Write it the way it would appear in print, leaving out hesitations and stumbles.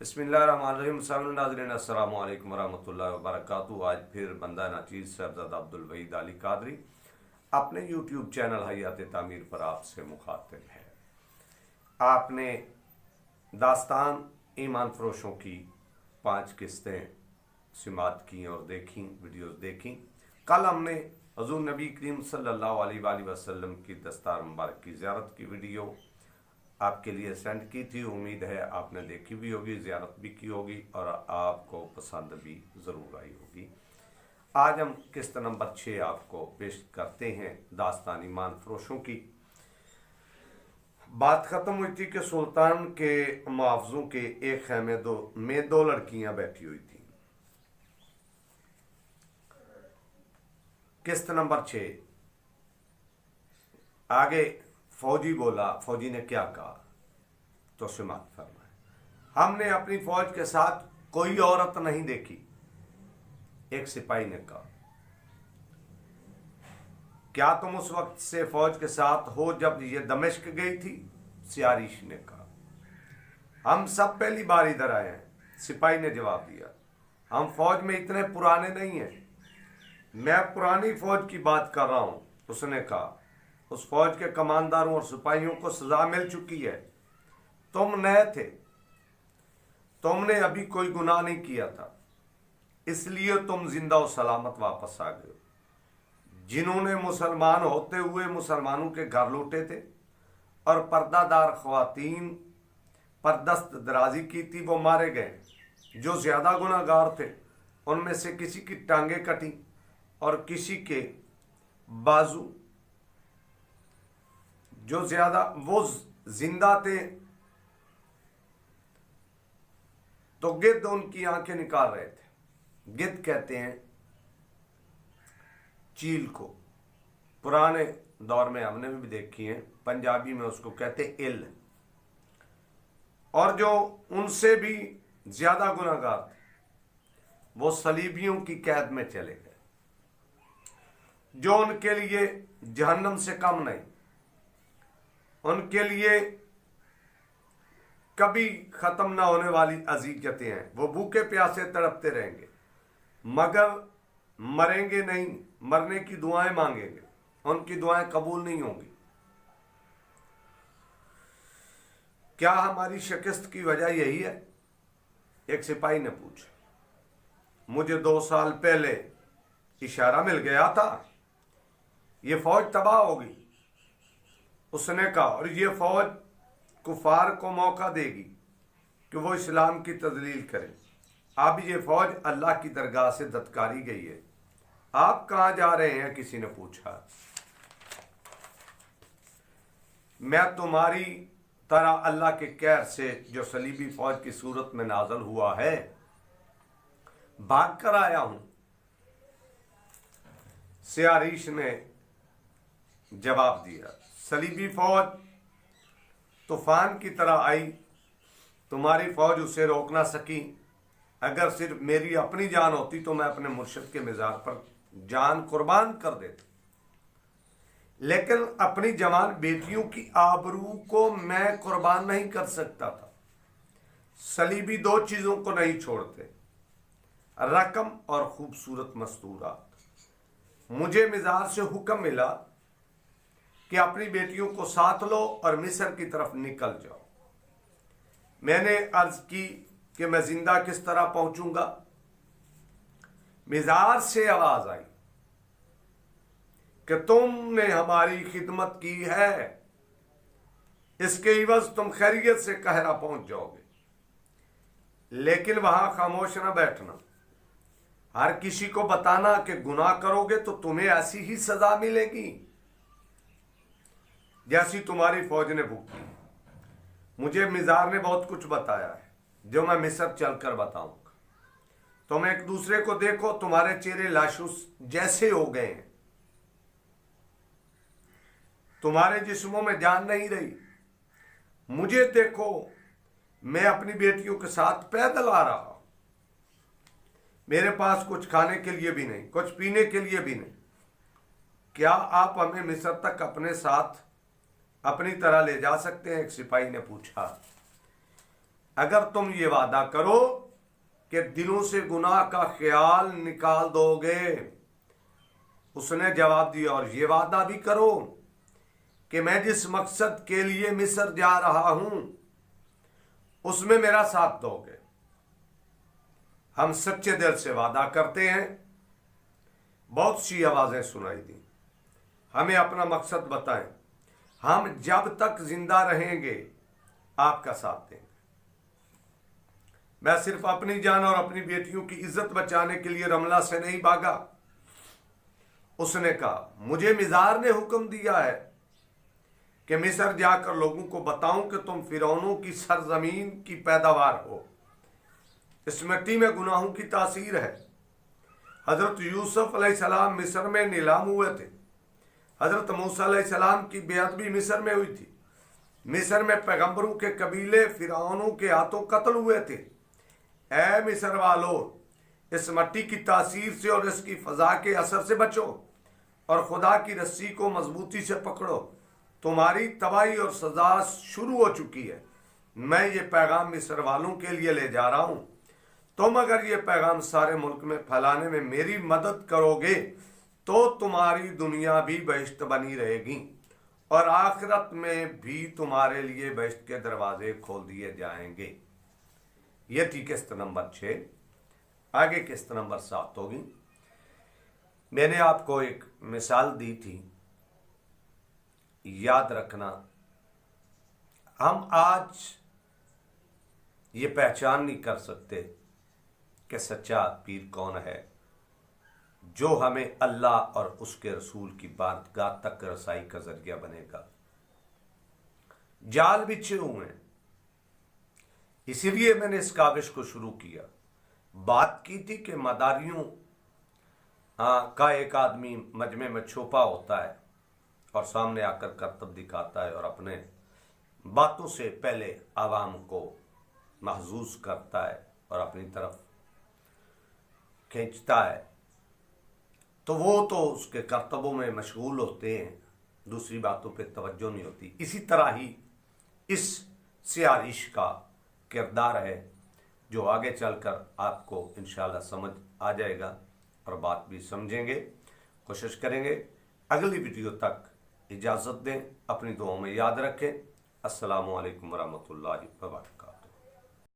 बिस्मिल्लाहिर्रहमानिर्रहीम नाज़रीन अस्सलामु अलैकुम वरहमतुल्लाहि वबरकातुहू। आज फिर बंदा नाचीज़ साहबजादा अब्दुल वहीद अली कादरी अपने यूट्यूब चैनल हयात तामीर पर आपसे मुखातिब है। आपने दास्तान ईमान फरोशों की 5 किस्तें समाअत की और देखी, वीडियोस देखी। कल हमने हज़ूर नबी करीम सल्लल्लाहु अलैहि वसल्लम की दस्तार मुबारक की ज़ियारत की वीडियो आपके लिए सेंड की थी। उम्मीद है आपने देखी भी होगी, ज़ियारत भी की होगी और आपको पसंद भी ज़रूर आई होगी। आज हम किस्त नंबर 6 आपको पेश करते हैं। दास्तान ईमान फरोशों की बात ख़त्म हुई थी कि सुल्तान के मुआवज़ों के एक खैमे में दो लड़कियां बैठी हुई थी। किस्त नंबर 6 आगे फौजी बोला। फौजी ने क्या कहा तो समाअत फरमाए। हमने अपनी फौज के साथ कोई औरत नहीं देखी। एक सिपाही ने कहा, क्या तुम उस वक्त से फौज के साथ हो जब ये दमिश्क गई थी? सियारिश ने कहा, हम सब पहली बार इधर आए हैं। सिपाही ने जवाब दिया, हम फौज में इतने पुराने नहीं हैं। मैं पुरानी फौज की बात कर रहा हूं। उसने कहा, उस फौज के कमांडरों और सिपाहियों को सजा मिल चुकी है। तुम नए थे, तुमने अभी कोई गुनाह नहीं किया था, इसलिए तुम जिंदा और सलामत वापस आ गए। जिन्होंने मुसलमान होते हुए मुसलमानों के घर लूटे थे और पर्दादार ख्वातीन पर दस्त दराजी की थी, वो मारे गए। जो ज्यादा गुनाहगार थे उनमें से किसी की टांगें कटी और किसी के बाजू। जो ज्यादा वो जिंदा थे तो गिद्ध उनकी आंखें निकाल रहे थे। गिद्ध कहते हैं चील को। पुराने दौर में हमने भी देखी है, पंजाबी में उसको कहते इल। और जो उनसे भी ज्यादा गुनाहगार थे वो सलीबियों की कैद में चले गए, जो उनके लिए जहन्नम से कम नहीं। उनके लिए कभी खत्म ना होने वाली अजीजतें हैं। वो भूखे प्यासे तड़पते रहेंगे मगर मरेंगे नहीं। मरने की दुआएं मांगेंगे, उनकी दुआएं कबूल नहीं होंगी। क्या हमारी शिकस्त की वजह यही है? एक सिपाही ने पूछा। मुझे 2 साल पहले इशारा मिल गया था ये फौज तबाह होगी। उसने कहा, और ये फौज कुफार को मौका देगी कि वो इस्लाम की तजलील करें। अब ये फौज अल्लाह की दरगाह से धत्कारी गई है। आप कहां जा रहे हैं? किसी ने पूछा। मैं तुम्हारी तरह अल्लाह के कहर से जो सलीबी फौज की सूरत में नाजल हुआ है भाग कर आया हूं। सियारीश ने जवाब दिया, सलीबी फौज तूफान की तरह आई, तुम्हारी फौज उसे रोक ना सकी। अगर सिर्फ मेरी अपनी जान होती तो मैं अपने मुर्शिद के मिजाज पर जान कुर्बान कर देता, लेकिन अपनी जवान बेटियों की आबरू को मैं कुर्बान नहीं कर सकता था। सलीबी 2 चीजों को नहीं छोड़ते, रकम और खूबसूरत मस्तूरात। मुझे मिजाज से हुक्म मिला कि अपनी बेटियों को साथ लो और मिस्र की तरफ निकल जाओ। मैंने अर्ज की कि मैं जिंदा किस तरह पहुंचूंगा? मिजाज से आवाज आई कि तुमने हमारी खिदमत की है, इसके इवज तुम खैरियत से कहरा पहुंच जाओगे। लेकिन वहां खामोश न बैठना। हर किसी को बताना कि गुनाह करोगे तो तुम्हें ऐसी ही सजा मिलेगी जैसी तुम्हारी फौज ने भुगती। मुझे मिजार ने बहुत कुछ बताया है जो मैं मिस्र चलकर बताऊंगा। तुम एक दूसरे को देखो, तुम्हारे चेहरे लाशों जैसे हो गए हैं, तुम्हारे जिस्मों में जान नहीं रही। मुझे देखो, मैं अपनी बेटियों के साथ पैदल आ रहा हूं। मेरे पास कुछ खाने के लिए भी नहीं, कुछ पीने के लिए भी नहीं। क्या आप हमें मिस्र तक अपने साथ अपनी तरह ले जा सकते हैं? एक सिपाही ने पूछा। अगर तुम ये वादा करो कि दिलों से गुनाह का ख्याल निकाल दोगे। उसने जवाब दिया, और ये वादा भी करो कि मैं जिस मकसद के लिए मिस्र जा रहा हूं उसमें मेरा साथ दोगे। हम सच्चे दिल से वादा करते हैं। बहुत सी आवाजें सुनाई दी, हमें अपना मकसद बताएं। हम जब तक जिंदा रहेंगे आपका साथ देंगे। मैं सिर्फ अपनी जान और अपनी बेटियों की इज्जत बचाने के लिए रमला से नहीं भागा। उसने कहा, मुझे मिजार ने हुक्म दिया है कि मिस्र जाकर लोगों को बताऊं कि तुम फिरौनों की सरजमीन की पैदावार हो। इस मिट्टी में गुनाहों की तासीर है। हजरत यूसुफ अलैहिस्सलाम मिस्र में नीलाम हुए थे। हजरत मूसा अलैहिस्सलाम की बेअदबी मिस्र में हुई थी। मिस्र में पैगंबरों के कबीले फिरौनों के हाथों कत्ल हुए थे। ऐ मिस्र वालों, इस मिट्टी की तासीर से और इसकी फजा के असर से बचो और खुदा की रस्सी को मजबूती से पकड़ो। तुम्हारी तबाही और सजा शुरू हो चुकी है। मैं ये पैगाम मिस्र वालों के लिए ले जा रहा हूं। तुम अगर ये पैगाम सारे मुल्क में फैलाने में मेरी मदद करोगे तो तुम्हारी दुनिया भी बहिश्त बनी रहेगी और आखिरत में भी तुम्हारे लिए बहिश्त के दरवाजे खोल दिए जाएंगे। ये थी किस्त नंबर 6। आगे किस्त नंबर 7 होगी। मैंने आपको एक मिसाल दी थी, याद रखना। हम आज ये पहचान नहीं कर सकते कि सच्चा पीर कौन है जो हमें अल्लाह और उसके रसूल की बारगाह तक रसाई का जरिया बनेगा। जाल बिछे हुए हैं, इसीलिए मैंने इस काविश को शुरू किया। बात की थी कि मदारियों का एक आदमी मजमे में छुपा होता है और सामने आकर करतब दिखाता है और अपने बातों से पहले आवाम को महजूज करता है और अपनी तरफ खींचता है। तो वो तो उसके करतबों में मशगूल होते हैं, दूसरी बातों पे तवज्जो नहीं होती। इसी तरह ही इस सियारिश का किरदार है जो आगे चलकर आपको इंशाल्लाह समझ आ जाएगा और बात भी समझेंगे। कोशिश करेंगे। अगली वीडियो तक इजाज़त दें। अपनी दुआओं में याद रखें। अस्सलामु अलैकुम वरहमतुल्लाहि वबरकातुहू।